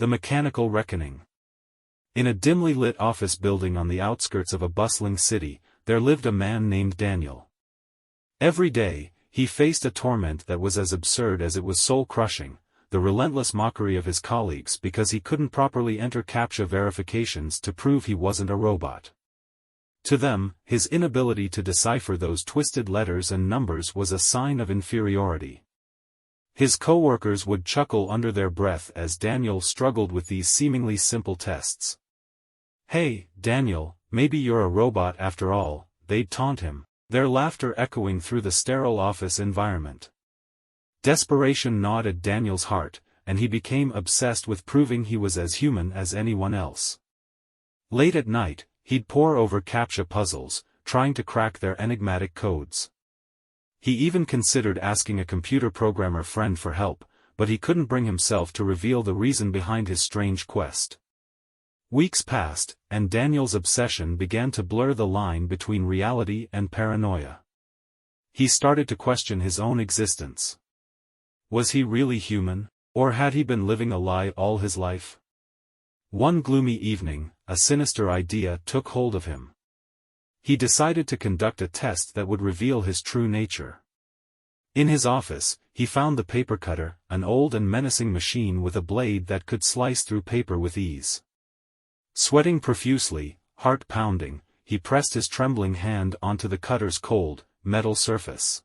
The Mechanical Reckoning. In a dimly lit office building on the outskirts of a bustling city, there lived a man named Daniel. Every day, he faced a torment that was as absurd as it was soul-crushing, the relentless mockery of his colleagues because he couldn't properly enter captcha verifications to prove he wasn't a robot. To them, his inability to decipher those twisted letters and numbers was a sign of inferiority. His co-workers would chuckle under their breath as Daniel struggled with these seemingly simple tests. "Hey, Daniel, maybe you're a robot after all," they'd taunt him, their laughter echoing through the sterile office environment. Desperation gnawed at Daniel's heart, and he became obsessed with proving he was as human as anyone else. Late at night, he'd pore over captcha puzzles, trying to crack their enigmatic codes. He even considered asking a computer programmer friend for help, but he couldn't bring himself to reveal the reason behind his strange quest. Weeks passed, and Daniel's obsession began to blur the line between reality and paranoia. He started to question his own existence. Was he really human, or had he been living a lie all his life? One gloomy evening, a sinister idea took hold of him. He decided to conduct a test that would reveal his true nature. In his office, he found the paper cutter, an old and menacing machine with a blade that could slice through paper with ease. Sweating profusely, heart pounding, he pressed his trembling hand onto the cutter's cold, metal surface.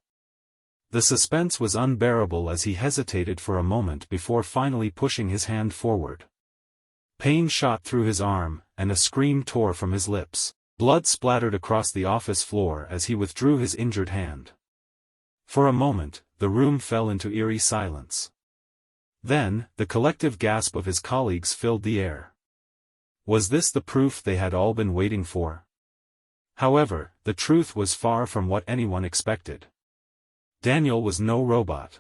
The suspense was unbearable as he hesitated for a moment before finally pushing his hand forward. Pain shot through his arm, and a scream tore from his lips. Blood splattered across the office floor as he withdrew his injured hand. For a moment, the room fell into eerie silence. Then, the collective gasp of his colleagues filled the air. Was this the proof they had all been waiting for? However, the truth was far from what anyone expected. Daniel was no robot.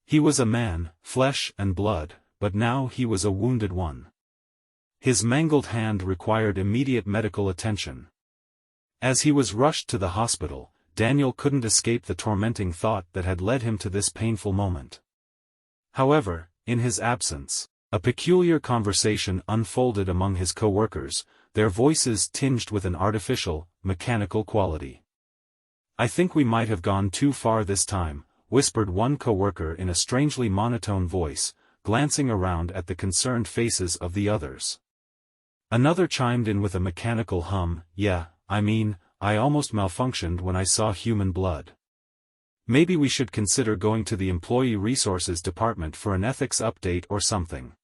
He was a man, flesh and blood, but now he was a wounded one. His mangled hand required immediate medical attention. As he was rushed to the hospital, Daniel couldn't escape the tormenting thought that had led him to this painful moment. However, in his absence, a peculiar conversation unfolded among his co-workers, their voices tinged with an artificial, mechanical quality. "I think we might have gone too far this time," whispered one co-worker in a strangely monotone voice, glancing around at the concerned faces of the others. Another chimed in with a mechanical hum, "Yeah, I almost malfunctioned when I saw human blood. Maybe we should consider going to the Employee Resources Department for an ethics update or something."